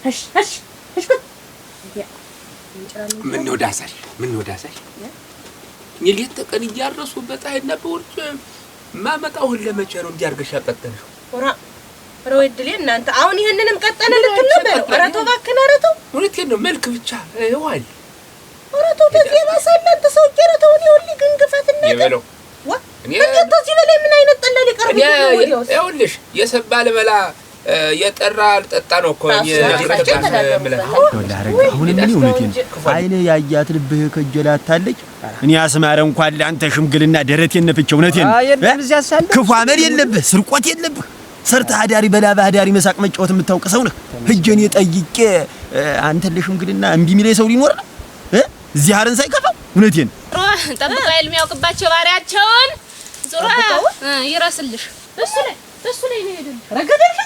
እሺ ምን ነው ዳሳሽ ኒሊት ተቀን እያረሱ በጣይና በወርጭ ማመጣውን ለመቼ ነው እንዲያርገሽ ያቀጠልሽው? ኧረ ወድሌ እናንተ አሁን ይሄንንም ቀጠለ ልትል ነበር። ኧረ ተው እባክህን፣ ኧረ ተው። እውነቴን ነው። መልክ ብቻ ይዋል። ኧረ ተው በዚህ ባሳለንተ ሰው ጀረተው ነው ሁሉ ግንግፋትና ይበለው እኔ እንደዚህ በላይ ምን አይነት ጠላ ሊቀርብ ነው? ይኸውልሽ የሰባ ልበላ የጠራ አልጠጣ ነው እኮ አሁን ምን እውነቴን አይኔ ያያት ልብህ ከጀላታለች። እኔ አስማረ እንኳን ለአንተ ሽምግልና ደረቴን ነፍቼ እውነቴን ክፉ አመል የለብህ፣ ስርቆት የለብህ። ሰርተህ አዳሪ በላባ አዳሪ መሳቅ መጫወት የምታውቅ ሰው ነህ። ህጀኔ ጠይቄ አንተ ለሽምግልና እምቢ የሚለኝ ሰው ሊኖር ነው እዚህ አረን ሳይከፋው? እውነቴን ጠብቀው አይልም ያውቅባቸው ባሪያቸውን ዙራ ይራስልሽ እሱ ላይ ነው ሄደን ረገደልሽ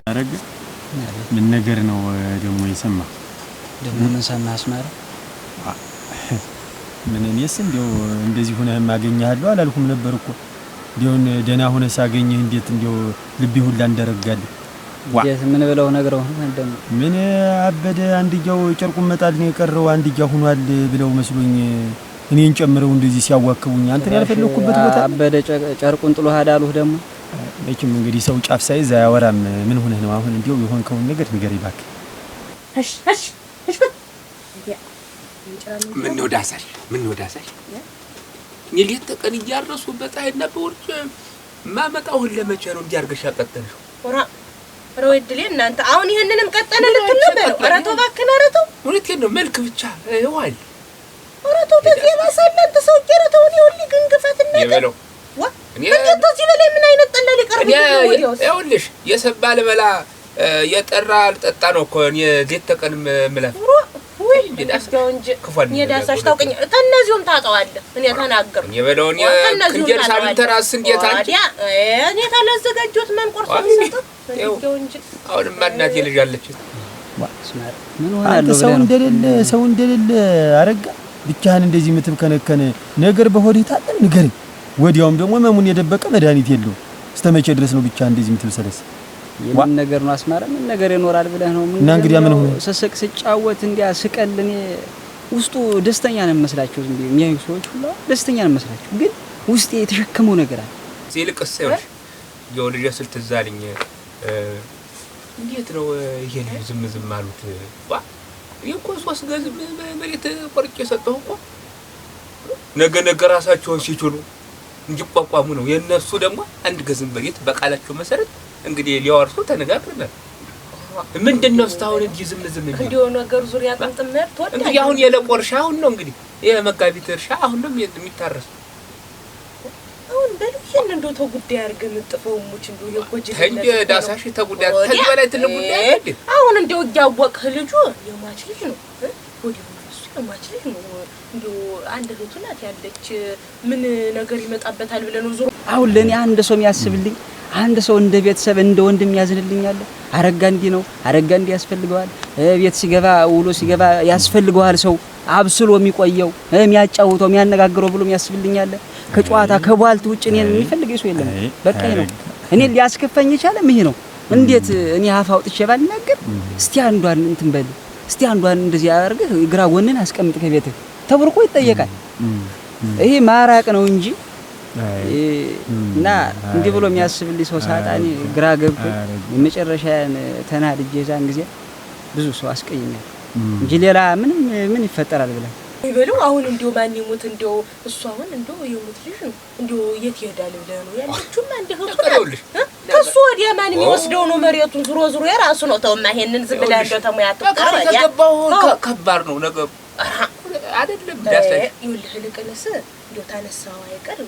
አረግ ምን ነገር ነው ደግሞ የሰማ ደግሞ ምን ሰማ አስማረ? ምን እኔስ እንደዚህ ሆነህ ማገኛለሁ አላልኩም ነበር እኮ ዲዮን ደና ሆነ ሳገኘህ እንዴት ልቤ ሁላ እንደረጋልኝ እንዴት ምን ብለው ነግረው እንደም ምን አበደ አንድያው ጨርቁን መጣል ነው የቀረው አንድያው ሆኗል ብለው መስሎኝ እኔን ጨምረው እንደዚህ ሲያዋክቡኝ አንተን ያልፈለኩበት ቦታ አበደ ጨርቁን ጥሎ ሀዳሉህ ደግሞ መቼም እንግዲህ ሰው ጫፍ ሳይዝ አያወራም። ምን ሆነህ ነው አሁን የሆንከውን ነገር ንገረኝ እባክህ። እሺ ምን ነው ዳሳሽ ኒሊት ተቀን እያረሱ በጣይና በወርጭ ማመጣውን ለመቼ ነው እንዲያርገሽ ያቀጠልሽው? ኧረ ወድሌ እናንተ አሁን ይሄንንም ቀጠለ ልትል ነበር። ኧረ ተው እባክህን፣ ኧረ ተው። እውነቴን ነው። መልክ ብቻ ይዋል። ኧረ ተው በዚህ ባሳለንተ ሰው ጀረተው ነው ሁሉ ግንግፋትና ይበለው እኔ እንደዚህ በላይ ምን አይነት ጠላ ሊቀርብ ነው? ይኸውልሽ የሰባ ልበላ የጠራ አልጠጣ ነው እኮ እኔ ሌት ተቀን ምለፍ ወይ እንደው እንጂ የዳሳሽ ታውቀኝ ተነዚሁም ታጣዋለህ። እኔ ተናገርኩ ይበለው ክንጀር ሳምንት ራስ እንዴት አንቺ እኔ ታላዘጋጆት ማን ቆርሶ ይሰጣ እንደው እንጂ አሁን እናቴ ልጅ አለች አስማረ ምን ሆናለሁ ሰው እንደሌለ አረጋ ብቻህን እንደዚህ ምትብከነከነ ነገር በሆዴ ታጠ ንገረኝ። ወዲያውም ደግሞ መሙን የደበቀ መድኃኒት የለው። እስተመቼ ድረስ ነው ብቻ እንደዚህ ምትብሰለስ? የምን ነገር ነው አስማረ? ምን ነገር ይኖራል ብለህ ነው? እና እንግዲህ ምን ሆነ? ስስቅ ስጫወት እንዲያ ስቀልኔ ውስጡ ደስተኛ ነው መስላችሁ እንዴ? የሚያዩ ሰዎች ሁሉ ደስተኛ ነው መስላችሁ፣ ግን ውስጤ የተሸከመው ነገር አለ። ሲልቅስ ይኸውልሽ የወልጅ ስልትዛልኝ እንዴት ነው ይሄ ዝም አሉት? ይሄኮ ሶስት ገዝም መሬት ቆርጬ ሰጠሁ እኮ ነገ ራሳቸውን ሲችሉ እንዲቋቋሙ ነው። የነሱ ደግሞ አንድ ገዝም መሬት በቃላቸው መሰረት እንግዲህ ሊያወርሱ ተነጋግረናል። ምንድነው እስካሁን እንዲህ ዝም እንዲሁ ነገር ዙሪያ ጥምጥምነት ወጣ። እንግዲህ አሁን የለቆርሻ አሁን ነው እንግዲህ የመጋቢት እርሻ አሁን ነው የሚታረስ። አሁን በልጅን እንደው ተጉዳይ አድርገን ጥፈው ሙች እንደው የቆጅ እንደ ዳሳሽ ተጉዳይ ከዚህ በላይ ትልቅ ጉዳይ አይደል? አሁን እንደው ያወቅህ ልጁ የማች ልጅ ነው ወዲ እሱ የማች ልጅ ነው። እንደው አንድ እህቱ ናት ያለች ምን ነገር ይመጣበታል ብለን ነው ዙሩ። አሁን ለኔ አንድ ሰው የሚያስብልኝ አንድ ሰው እንደ ቤተሰብ እንደ ወንድም ያዝንልኛል። አረጋ እንዲህ ነው አረጋ እንዲህ ያስፈልገዋል። ቤት ሲገባ ውሎ ሲገባ ያስፈልገዋል። ሰው አብስሎ የሚቆየው የሚያጫውተው የሚያነጋግረው ብሎ የሚያስብልኛል። ከጨዋታ ከቧልት ውጭ እኔን የሚፈልግ ሰው የለም። በቃ ነው እኔ ሊያስከፈኝ ይቻላል። ይሄ ነው እንዴት እኔ አፍ አውጥቼ ባልናገር እስቲ አንዷን እንትን በል እስቲ አንዷን እንደዚህ አድርገህ ግራ ጎንን አስቀምጥ ከቤትህ ተብርቆ ይጠየቃል። ይሄ ማራቅ ነው እንጂ እና እንዲህ ብሎ የሚያስብልኝ ሰው ሳጣኒ ግራ ገብቶ የመጨረሻን ተናድጄ ዛን ጊዜ ብዙ ሰው አስቀይኛል እንጂ ሌላ ምን ይፈጠራል ብለህ ይበሉ። አሁን እንደው ማን ይሙት እንደው እሱ አሁን እንደው የሙት ልጅ ነው እንደው የት ይሄዳል ብለህ ነው ያለችውማ እንደው ከሱ ወዲያ ማን የሚወስደው ነው መሬቱን? ዙሮ የራሱ ነው። ተውማ ይሄንን ዝም ብለህ እንደው ተሙያቱ ተገባው ከባድ ነው ነገሩ አይደለም። ዳሳሽ ይኸውልህ ልቅንስ እንደው ታነሳው አይቀር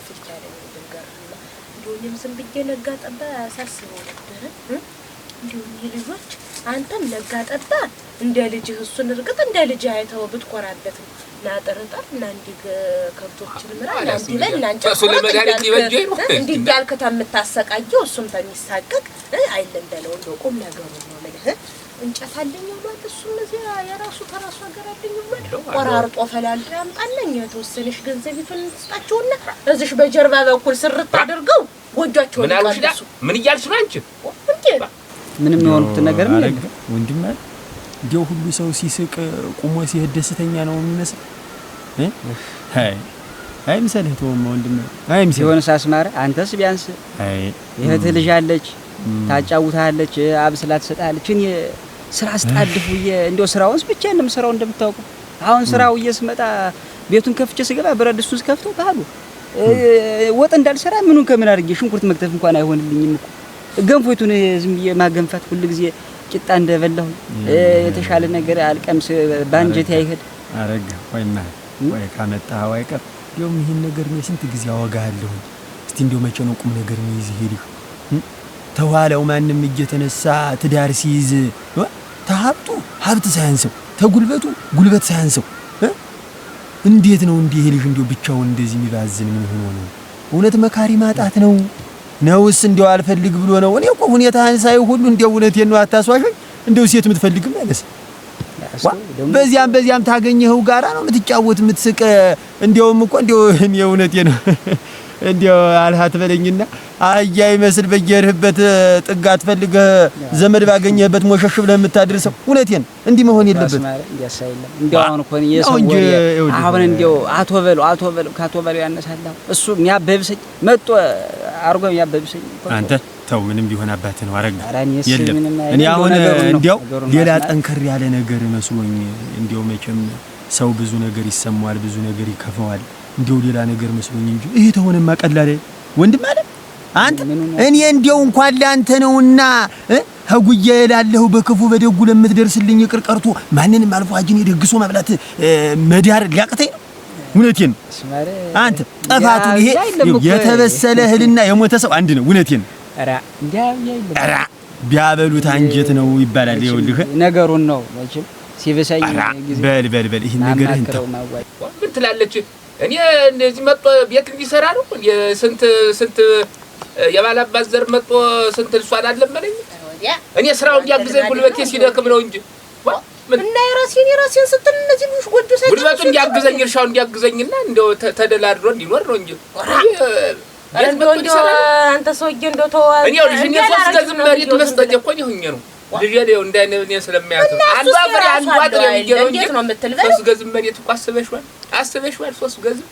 ፍልቻ አይደለም ድንገርና እንደው እኔም ዝም ብዬ ነጋ ጠባ ሳስበው ነበር እንደው ልጆች አንተም ነጋ ጠባ እንደ ልጅህ እሱን እርግጥ እንደ ልጅህ አይተው ብትቆራበት ነው ናጠርጣር እና እንዲህ ከብቶችን ምራ እንዲህ በል አንቺ እሱ ለመድኃኒት ይበጀኝ ነው እንዲህ ያልክ ተምታሰቃየው እሱም ተሚሳቀቅ አይለንደለው እንደው ቁም ነገሩ ነው ማለት እንጨት አለኝ ብሏት እሱም እዚያ የራሱ ተራሱ ሀገር አለኝ ብሎ ቆራርጦ ፈላልቶ ያምጣልኝ የተወሰነሽ ገንዘቢቱን እንስጣቸውና እዚሽ በጀርባ በኩል ስርት አድርገው ጎጆአቸውን ይቀርሱ። ምን እያልሽ ነው አንቺ? ምንም የሆኑት ነገር ምን አለ ወንድም አለ እንዲያው ሁሉ ሰው ሲስቅ ቁሞ ሲሄድ ደስተኛ ነው የሚመስል አይ ምሰልህ ተወም ወንድም አይ ምሰልህ ሲሆን ሳስማረ አንተስ ቢያንስ አይ እህት ልጅ አለች ታጫውታለች አብስላ ትሰጣለች። እኔ ስራ አስጣድፉዬ እንዴው ስራውንስ ብቻ እንደምሰራው እንደምታውቁ አሁን ስራው እየስመጣ ቤቱን ከፍቼ ስገባ ብረት ድስቱን ከፍተው ባሉ ወጥ እንዳልሰራ ምኑን ከምን አድርጌ ሽንኩርት መክተፍ እንኳን አይሆንልኝም እኮ ገንፎይቱን ዝም ብዬ ማገንፋት ሁሉ ጊዜ ቂጣ እንደበላሁ የተሻለ ነገር አልቀምስ ባንጀት አይሄድ አረጋ ወይማ ወይ ካመጣው አይቀር ደም ይሄን ነገር ነው ስንት ጊዜ አወጋለሁ። እስቲ እንደው መቼ ነው ቁም ነገር ነው ይዝ ሄድ ተዋለው ማንም እየተነሳ ትዳር ሲይዝ ተሀብቱ ሀብት ሳያንሰው ተጉልበቱ ጉልበት ሳያንሰው እንዴት ነው እንዲህ ልጅ እንደው ብቻውን እንደዚህ የሚባዝን ምን ሆኖ ነው? እውነት መካሪ ማጣት ነው ነውስ እንደው አልፈልግ ብሎ ነው? እኔ እኮ ሁኔታህን ሳይ ሁሉ እንደው እውነቴን ነው አታስዋሽኝ። እንደው ሴት የምትፈልግም ማለት በዚያም ታገኘው ጋራ ነው የምትጫወት የምትስቅ። እንደውም እኮ እንደው እኔ እውነቴን ነው እንደው አልሃት በለኝና አያ ይመስል በየርህበት ጥጋት ፈልገህ ዘመድ ባገኘህበት ሞሸሽ ብለህ የምታድርሰው እውነቴን እንዲህ መሆን የለበትም። እንደው አሁን እኮ የሰው ወሬ አሁን እንደው አቶ በለው ካቶ በለው ያነሳለሁ እሱ የሚያበብሰኝ መጥቶ አርጎ የሚያበብሰኝ አንተ ተው ምንም ቢሆን አባት ነው አረጋ የለም። እኔ አሁን እንደው ሌላ ጠንከር ያለ ነገር መስሎኝ እንደው መቼም ሰው ብዙ ነገር ይሰማዋል ብዙ ነገር ይከፈዋል እንደው ሌላ ነገር መስሎኝ እንጂ ይሄ ተሆነማ ቀላል ወንድም ማለት አንተ እኔ እንደው እንኳን ላንተ ነውና ሀጉዬ ያላለሁ በክፉ በደጉ ለምትደርስልኝ ይቅር ቀርቶ ማንንም አልፎ አጅን ደግሶ መብላት መዳር ሊያቅተኝ ነው። እውነቴን አንተ ጠፋቱን ይሄ የተበሰለ እህልና የሞተ ሰው አንድ ነው። እውነቴን አራ አራ ቢያበሉት አንጀት ነው ይባላል። ይኸውልህ ነገሩን ነው መቼም ሲበሳኝ ጊዜ በል ይሄን ነገር እንተ ምን ትላለች? እኔ እንደዚህ መጥቶ ቤት ሊሰራ ነው ስንት የባላባት ዘር መጥቶ ስንት ልሷን አለመነኝ። እኔ ስራው እንዲያግዘኝ ጉልበቴ ሲደክም ነው እንጂ እና የራሴን ስትል እነዚህ ልጅ ጎጆ ሳይሆን ጉልበቱ እንዲያግዘኝ እርሻው እንዲያግዘኝና እንደው ተደላድሮ እንዲኖር ነው እንጂ አንተ ሰውዬ እንደው ተው እኔ ልጅ እኔ ሶስት ገዝም መሬት መስጠት እኮ ነው ልጅ ነው እንዳይነ ስለሚያት አንዱ አፈር አንዱ አጥር የሚገረው እንጂ ነው የምትልበል ሶስት ገዝም መሬት እኮ አስበሽዋል ሶስት ገዝም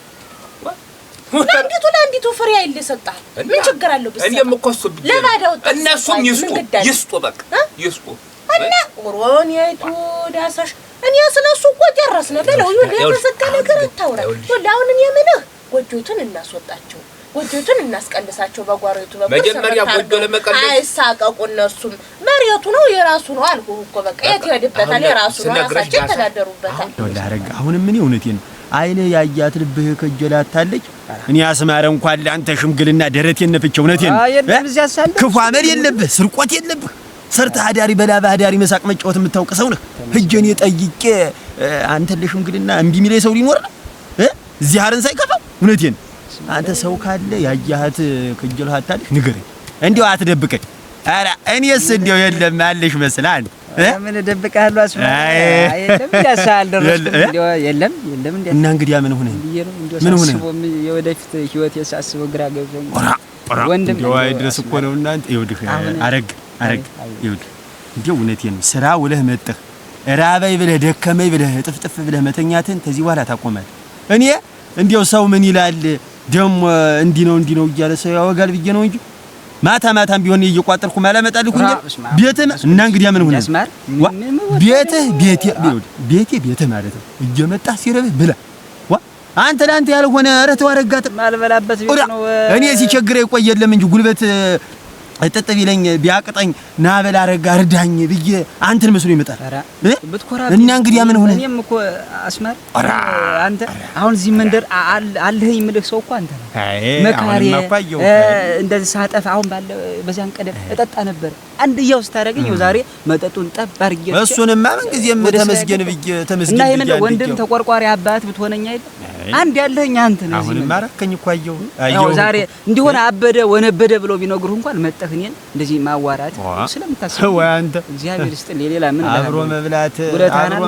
ለአንዲቱ ፍሬ አይል ሰጣል። ምን ችግር አለው? በስ እኔም እኮ እሱ ለባዳው እነሱም ይስጡ በቃ ይስጡ እና ኦሮኒያይቱ ዳሳሽ እኔ ስለሱ እኮ ጨረስነ በለው የተሰካ ነገር አታውራ። አሁን እኔ ምንህ ጎጆቱን እናስወጣቸው ጎጆቱን እናስቀልሳቸው በጓሮቱ መጀመሪያ ጎጆ ለመቀለስ አይሳቀቁ እነሱም መሬቱ ነው የራሱ ነው አልኩህ እኮ በቃ የት ይሄድበታል የራሱ ነው ራሳቸው ተዳደሩበታል። ወላሂ አሁንም ምን እውነቴን አይኔ ያያት ልብህ ከጀላታለች። እኔ አስማረ እንኳን ለአንተ ሽምግልና ደረቴን ነፍቼ እውነቴን ክፉ አመል የለብህ ስርቆት የለብህ ሰርተ አዳሪ በላባ አዳሪ መሳቅ መጫወት የምታውቅ ሰው ነህ። ህጀኔ ጠይቄ አንተ ለሽምግልና እምቢ የሚለኝ ሰው ሊኖር ነው እዚህ አረን ሳይከፋው እውነቴን አንተ ሰው ካለ ያያት ከጀላታለች ንገረኝ እንዴው አትደብቀኝ። አረ እኔስ እንዴው የለም አለሽ መስላል ምን ደብቀሃሉ አስማ አይደለም ያሳል ደረስ እንዴው የለም እንዴ እና እንግዲህ ምን ሆነ የወደፊት ህይወት የሳስበው ግራ ገብቶኝ ወንድም ወይ ድረስ እኮ ነው እናንተ ይወድህ አረግ ይወድህ እንዴው እውነቴን ስራ ውለህ መጥተህ ራበይ ብለህ ደከመይ ብለህ ጥፍጥፍ ብለህ መተኛትን ከዚህ በኋላ ታቆማለህ። እኔ እንዴው ሰው ምን ይላል ደሞ እንዲ ነው እያለ ሰው ያወጋል ብዬ ነው እንጂ ማታም ቢሆን እየቋጠርኩ ማላመጣልኩ እንጂ ቤትህ እና እንግዲህ ምን ሆነ ቤትህ ማለት ነው እየመጣ ሲረብህ ብላ አንተ ላንተ ያልሆነ ረተው አረጋት ማልበላበት ቤት ነው። እኔ ሲቸግረኝ ቆየለም እንጂ ጉልበት እጥጥ ቢለኝ ቢያቅጠኝ ና በላ አረጋ እርዳኝ ብዬ አንተን መስሎ ይመጣል እና እንግዲህ ምን ሆነ? እኔም እኮ አስማር አንተ አሁን እዚህ መንደር አለህ የምልህ ሰው እኮ አንተ ነህ። መካሪ እንደዚህ ሳጠፋ አሁን ባለ በዚያን ቀደም እጠጣ ነበር አንድ ያው ስታረገኝ ዛሬ መጠጡን ጠብ አድርጌ እሱንማ ምን ጊዜም ተመስገን ብዬ እና ይሄን ወንድም ተቆርቋሪ አባት ብትሆነኛ አይደል አንድ ያለኸኝ አንተ ነህ። አሁንም ማረከኝ እኮ አየሁ ዛሬ እንዲሆነ አበደ ወነበደ ብሎ ቢነግሩህ እንኳን መጠህ እኔን እንደዚህ ማዋራት ስለምታስብ ወይ አንተ እግዚአብሔር ይስጥል። ሌላ ምን አብሮ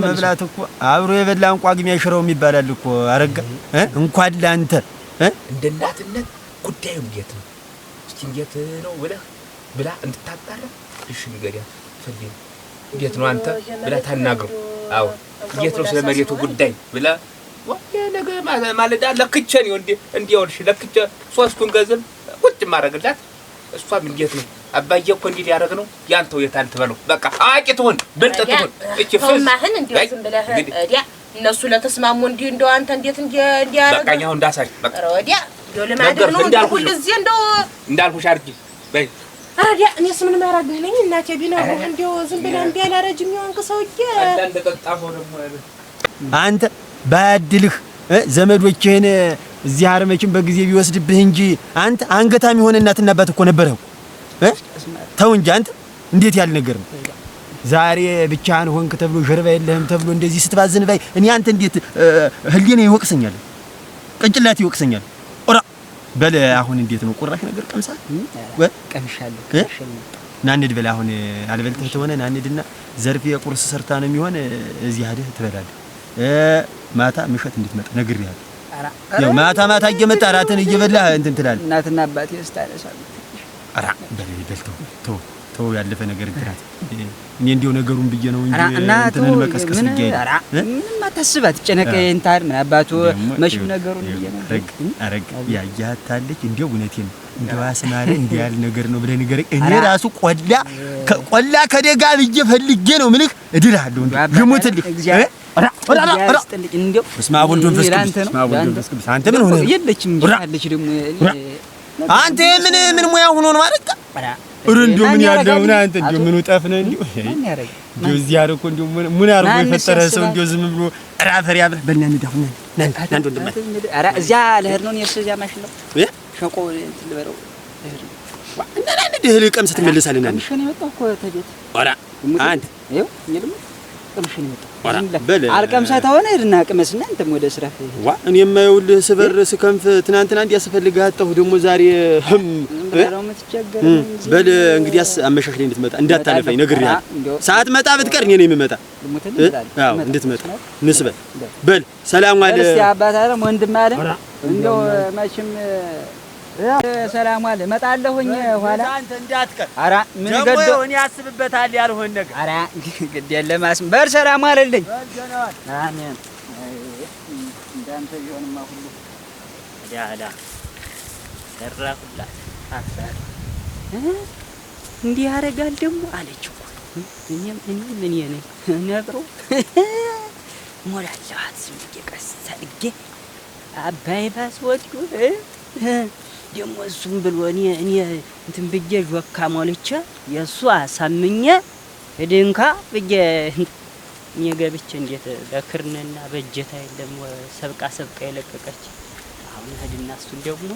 መብላት እኮ አብሮ የበላን ቋግም ያሽረው የሚባላል እኮ አረጋ እንኳን ላንተ እንደ እናትነት ጉዳዩ እንዴት ነው? እስኪ እንዴት ነው ብላ እንድታጣራ እሺ ንገሪያ ፈልጊ እንዴት ነው አንተ ብላ ታናግሩ። አዎ እንዴት ነው ስለ መሬቱ ጉዳይ ብላ ወይ ነገ ማለዳ ለክቼ ነው እንዲያውልሽ ለክቼ ሶስቱን ገንዘብ ቁጭ ማረግላት እሷም እንዴት ነው አባዬ እኮ እንዲህ ሊያደርግ ነው ያንተው የታንተ በለው በቃ አቂ ትሆን ብልጥ ትሆን እቺ ፈማህን እንዲው ዝም ብለህ እዲያ እነሱ ለተስማሙ እንደው አንተ እንዴት እንዲያደርግ በቃ ያው እንዳሳይ በቃ ወዲያ ለማድረግ ነው ሁልጊዜ እንዳልኩሽ አድርጊ በይ አዲያ እኔስ ምን ማራግህ ነኝ እናቴ ቢናው እንደው ዝም ብለህ እንዲያላረጅ የሚሆን ከሰውዬ አንተ ተጣጣፈው ደግሞ አንተ ባድልህ ዘመዶችህን እዚህ አርመችን በጊዜ ቢወስድብህ እንጂ አንተ አንገታም የሆነ እናትና አባት እኮ ነበርህ ተው እንጂ አንተ እንዴት ያለ ነገር ነው ዛሬ ብቻህን ሆንክ ተብሎ ጀርባ የለህም ተብሎ እንደዚህ ስትባዝን ባይ እኔ አንተ እንዴት ህሊና ይወቅሰኛል ቅንጭላት ይወቅሰኛል ኦራ በለ አሁን እንዴት ነው ቁራሽ ነገር ቀምሳ ቀምሻለሁ ናንድ በለ አሁን አልበልተህ ተሆነ ናንድና ዘርፍ የቁርስ ሰርታ ነው የሚሆን እዚህ አይደህ ትበላለህ ማታ ምሽት እንድትመጣ ነግሬሃለሁ ያው ማታ እየመጣ ራትን እየበላህ እንትን ትላለህ እናትና አባቴ ስታነሳሉ አራ በልተው ተው ያለፈ ነገር እንትራት እኔ እንዲው ነገሩን ብዬ ነው እንጂ እንትንን መቀስቀስ ይገኝ ምንም አታስባት ጨነቀ እንታር ምን አባቱ መሽም ነገሩን ብዬ ነው አረግ ያያታለች እንዲው እውነቴን እንዲው አስማረ እንዲያል ነገር ነው ብለህ ነገር እኔ ራሱ ቆላ ከደጋ ብዬ ፈልጌ ነው ምልህ እድራለሁ እንዴ ይሞትልህ እንዴው እስማ ወንዶን ፈስኩ አንተ ምን ሆነ የለችም ያለች ደግሞ አንተ ምን ሙያ ሆኖ ነው ማለት እንዴው ምን ያለው አንተ እንዴው ምን ጠፍነ እንዴው እንዴው እዚህ አርኮ እንዴው ምን አርጎ የፈጠረ ሰው እንዴው ዝም ብሎ ራፈር ያብረ በእና እንደሆነ ናንተ እንደማ አራ እዚያ ለህር ነው የርስ እዚያ ማሽን ነው ሸቆ ልበረው እና ደህል ቀምስ ትመለሳለህ ናንተ ምሽን የመጣው እኮ ተቤት አራ አንተ ይኸው እኔም ምሽን የመጣው አልቀምሳታ ሆነ እድና ቀመስና አንተም ወደ ስራ ዋ እኔ የማይውልህ ስበር ስከንፍ ትናንትና እንዲያስፈልግህ አጣሁ ደግሞ ዛሬ በል እንግዲያስ አመሻሽ ላይ እንድትመጣ እንዳታለፈኝ ነግሬሃለሁ ሰዓት መጣ ብትቀር እኔ ነኝ የምመጣ አዎ እንድትመጣ ንስበል በል ሰላም ዋለ እስቲ አባታረ ወንድም አለ እንደው መቼም ሰላም ዋለ እመጣለሁኝ ኋላ አንተ እንዳትቀር አራ ምን ገዶ እኔ ያስብበታል ያልሆነ ነገር አራ ግድ የለም በር ሰላም ዋለልኝ አሜን እንዳንተ ቢሆንማ ሁሉ ዳዳ ሰራሁላ አፈር እንዲህ ያረጋል ደግሞ አለች እኮ እኔም ምን የኔ ነብሮ ሞላላት ዝም እየቀሰልጌ አባይ ባስወጡ ደግሞ እሱም ብሎ እኔ እንትን ብዬ ጆካ ሞልቼ የእሱ አሳምኜ ድንካ ብዬ እኔ ገብቼ እንዴት በክርንና በእጀታ የለም ሰብቃ የለቀቀች አሁን ሄድና እሱን ደግሞ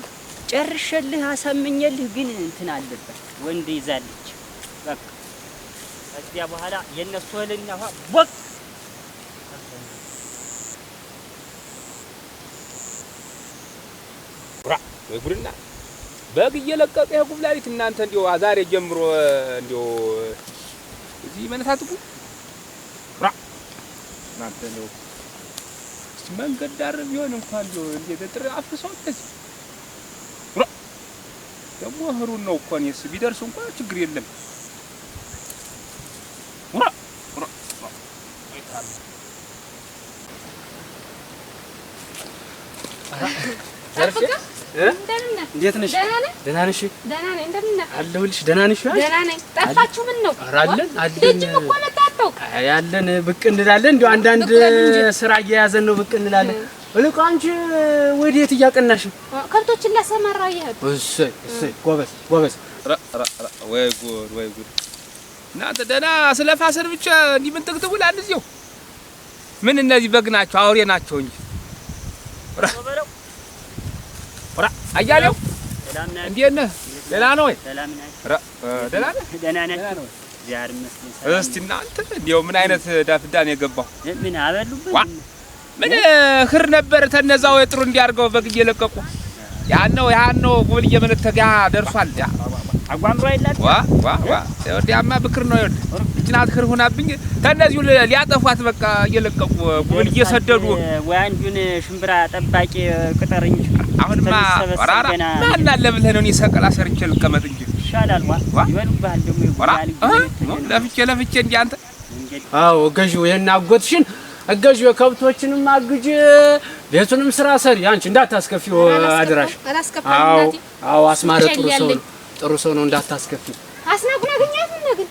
ጨርሼልህ አሳምኜልህ ግን እንትን አለበት ወንድ ይዛለች በቃ ከዚያ በኋላ የነሱ ወልና ቦቅ ወይ ጉድና በግ እየለቀቀ ያጉብላሊት እናንተ እንዲው ዛሬ ጀምሮ እንዲው እዚህ መነሳትኩ እናንተ ነው መንገድ ዳር ቢሆን እንኳን እንዲው እንደ አፍሰው እንደዚህ ደግሞ ህሩን ነው እኮ እኔስ ቢደርስ እንኳን ችግር የለም እንዴት ነሽ? ደህና ነሽ? ደህና ነኝ። እንደምን ነህ? አለሁልሽ። ደህና ነሽ? ደህና ነኝ። ጠፋችሁ ምን ነው? አለን ልጅም እኮ መጣጣው ያለን ብቅ እንላለን። እንዴ አንዳንድ ስራ እየያዘን ነው ብቅ እንላለን። እልቅ አንቺ ወዴት እያቀናሽ? ከብቶችን ላሰማራ ይሄድ። እሰይ ጎበዝ። ወይ ጉድ እናንተ ደህና ስለፋሰር ብቻ እንዲህ ምን ትክትውል አንዚው ምን እነዚህ በግ ናቸው አውሬ ናቸው እንጂ አያሌው እንዴት ነህ? ደህና ነው ወይ? ደህና ነህ? ዛሬ መስሎኝ እስቲ እናንተ እንዴው ምን አይነት ዳፍዳን የገባው ምን አበሉበት? ምን ክር ነበር ተነዛው የጥሩ እንዲያርገው በግ እየለቀቁ ያን ነው ጉብል እየመነተጋ ደርሷል። ያ አጓምሮ አይላት ዋ ወዲያማ ብክር ነው ይወድ እጭናት ክር ሆናብኝ ተነዚሁ ሊያጠፏት በቃ እየለቀቁ ጉብል እየሰደዱ ወይ አንዱን ሽምብራ ጠባቂ ቅጠር እንጂ አሁንማ ወራራ ማን አለ ብለህ ነው? እኔ ሰቀላ ሰርቼ ልቀመጥ እንጂ ይሻላል። ይበሉብሃል ደግሞ ይጎዳል። ለፍቼ እንጂ አንተ አዎ ገዢው ይሄን አጎትሽን እገዢው የከብቶችንም አግጅ ቤቱንም ስራ ሰሪ አንቺ እንዳታስከፊው አድራሽ። አዎ አስማረ ጥሩ ሰው ነው እንዳታስከፊው። አስናቁን አገኛት ምን ግን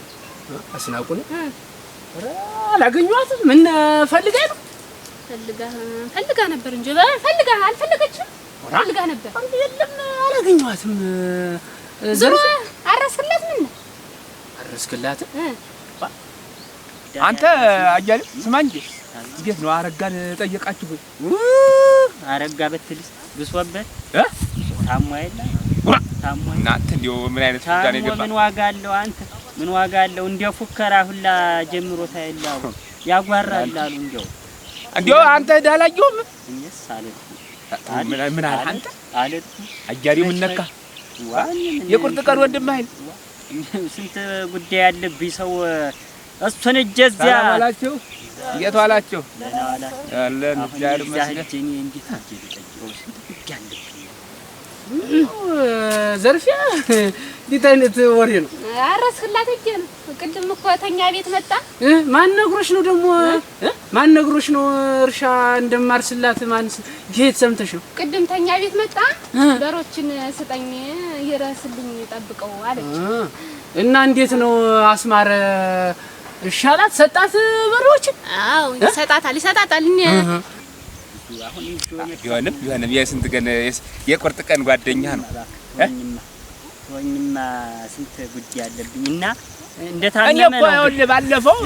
አስናቁን አላገኘኋትም። ምን ፈልጋ ነው? ፈልጋ ነበር እንጂ ፈልጋ አልፈለገችም። ፈልጋ ነበር የለም አላገኘኋትም። ዝሮ አረስክላት ምን አረስክላት? አንተ አያሌው ስማ እንጂ እንዴት ነው አረጋን ጠየቃችሁ ወይ? አረጋ በትልስ ብሶበት ታሟ የለ ታሟ እናንተ እንደው ምን አይነት ጉዳይ ነው? ምን ዋጋ አለው? አንተ ምን ዋጋ አለው? እንደ ፉከራ ሁላ ጀምሮታ የለው ያጓራል አሉ። እንደው አንተ ዳላየውም እኔስ አለ ምን አለ አንተ አለ አያሌው ምን ነካ? የቁርጥ ቀን ወንድምህ አይደል? ስንት ጉዳይ ያለብኝ ሰው እሱን እጀዚያ አላችሁ የት ዋላችሁ? ያለን ጃር መስገድ እኔ እንዴት አጀልጠው ስንት ጉዳይ ያለብኝ ዘርፊያ እንዴት አይነት ወሬ ነው? አረስክላት እጄ ነው። ቅድም እኮ ተኛ ቤት መጣ። ማን ነግሮሽ ነው ደግሞ? ማን ነግሮሽ ነው እርሻ እንደማርስላት? ማንስ ጌት ሰምተሽ ነው? ቅድም ተኛ ቤት መጣ። በሮችን ስጠኝ ይረስልኝ ጠብቀው አለች። እና እንዴት ነው አስማረ ሻላት ሰጣት በሮችን? አዎ ይሰጣታል። እኔ አሁን ቢሆንም የስንት ቀን የቁርጥ ቀን ጓደኛ ነው። ወኝማ ስንት ጉዳይ ያለብኝና እንደታመመ ነው። እኔ እኮ ባለፈው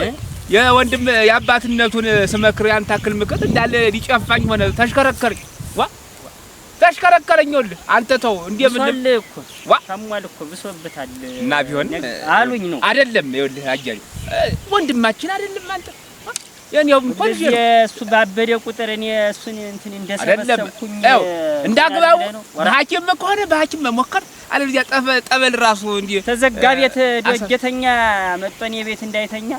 የወንድም የአባትነቱን ስመክር ያን ታክል ምክር እንዳለ ሊጨፋኝ ሆነ። ተሽከረከረኝ ወልህ አንተ ተው እንደምን እኮ ታሟል እኮ ብሶበታል እና ቢሆን አሉኝ ነው አይደለም? ይኸውልህ አያሌው ወንድማችን አይደለም አንተ የኔው እንኳን የሱ ባበደ ቁጥር እኔ እሱን እንትን እንደሰበሰብኩኝ እንዳግባው ሐኪም ከሆነ በሐኪም መሞከር አለዚያ ጠበል ራሱ እንዴ ተዘጋ ቤት ደጀተኛ መጥቶኔ ቤት እንዳይተኛ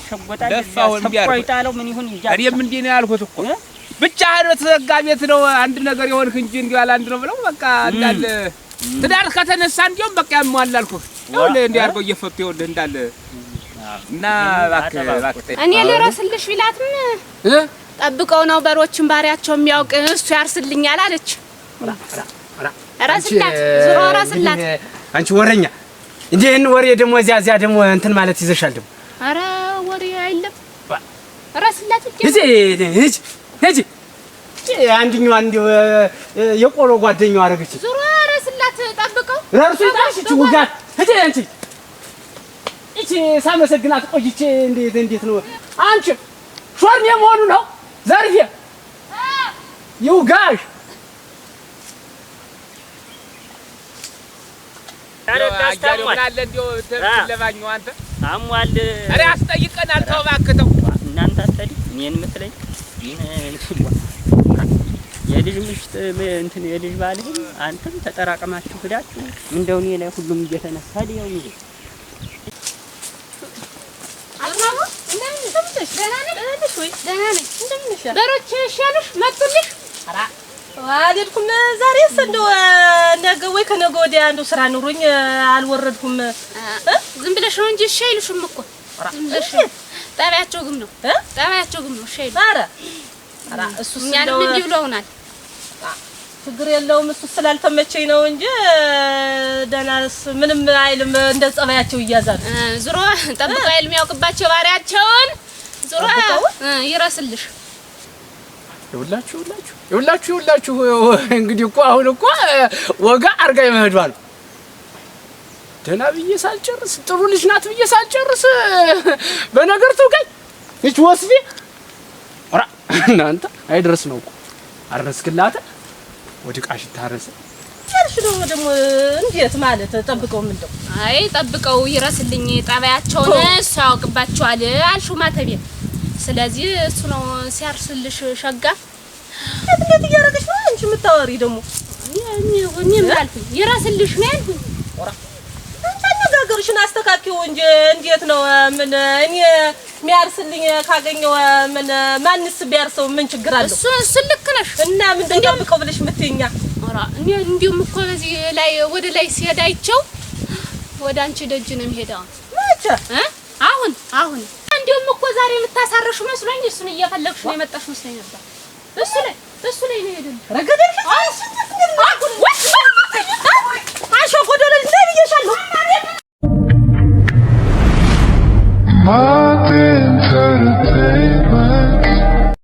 ሸጎጣል ሰቆይጣለው ምን ይሁን እንጂ እኔም እንዴ ነው ያልኩት እኮ ብቻ ተዘጋ ቤት ነው አንድ ነገር የሆንክ እንጂ እንዲው አንድ ነው ብለው በቃ እንዳለ ትዳር ከተነሳ እንዲያውም በቃ ያሟላልኩ ይኸውልህ እንዴ አርገው እየፈቱ ይኸውልህ እንዳለ እና እባክህ እኔ ልረስልሽ ቢላትም ጠብቀው ነው በሮችን ባሪያቸው የሚያውቅ እሱ ያርስልኛል አለች። ራስላት ዙሮ ራስላት አንቺ ወረኛ እንዴ እን ወሬ ደግሞ እዚያ ደግሞ እንትን ማለት ይዘሻል ደግሞ። አረ ወሬ አይለም ራስላት እጂ አንድኛው እንደው የቆሎ ጓደኛው አረገች። ዙሮ ራስላት ጠብቀው ራሱ ታሽች ውጋት አንቺ እቺ ሳመሰግናት ቆይቼ እንዴት ነው አንቺ ሾርኔ መሆኑ ነው ዘርፌ ይውጋሽ አያሌው ምን አለ እንደው ተለባኛው አንተ ታሟል። ኧረ አስጠይቀናል። ተው እባክህ ተው እናንተ አትጠይቅ እኔን የምትለኝ የልጅ ምሽት እንትን የልጅ ባልህ አንተም ተጠራቀማችሁ ሄዳችሁ እንደው እኔ ላይ ሁሉም እየተነሳ ሊያው ይሄ በሮች ሻሉሽ መጡልሽ? አራ አልሄድኩም። ዛሬስ እንደው ነገ ወይ ከነገ ወዲያ እንደው ስራ ኑሮኝ አልወረድኩም። ዝም ብለሽ ነው እንጂ እሺ አይሉሽም እኮ ዝም ብለሽ ጠባያቸው ግን ነው እሺ አይሉ። አራ እሱስ እንደው እንዲህ ብለውናል። ችግር የለውም እሱ ስላልተመቸኝ ነው እንጂ ደናስ ምንም አይልም። እንደ ጸባያቸው ይያዛል። ዙሮ ጠብቀው አይልም ያውቅባቸው ባሪያቸውን ዙሮ ይረስልሽ። ይውላችሁ እንግዲህ እኮ አሁን እኮ ወጋ አርጋ ይመህዷል። ደና ብዬ ሳልጨርስ ጥሩ ልጅ ናት ብዬ ሳልጨርስ በነገር ተውጋኝ እቺ ወስፊ አራ እናንተ አይደርስ ነው እኮ አረስክላት ወድቃሽ ታረሰ ጨርሽ ደግሞ እንዴት ማለት ጠብቀው ምንድነው? አይ ጠብቀው ይረስልኝ ጠባያቸውን እሱ ያውቅባቸዋል አልሹ ማተቤ ስለዚህ እሱ ነው ሲያርስልሽ ሸጋ። እንዴት እያደረገሽ ነው አንቺ የምታወሪ ደግሞ? እኔ ምን አልኩኝ? ይራስልሽ ነው ያልኩኝ። አነጋገርሽን አስተካክዪው እንጂ እንዴት ነው? ምን እኔ የሚያርስልኝ ካገኘው ምን ማንስ ቢያርሰው ምን ችግር አለው? እሱ ልክ ነሽ። እና ምን ደብቀው ብለሽ ምትይኛ? ኧረ እኔ እንዲሁም እኮ በዚህ ላይ ወደ ላይ ሲሄዳቸው ወደ አንቺ ደጅ ነው የሚሄደው። ማቻ አሁን እንዲሁም እኮ ዛሬ የምታሳርሽ መስሎኝ እሱን እየፈለግሽ ነው የመጣሽ መስሎኝ ነበር። እሱ ላይ ነው ሄደን ረገደሽ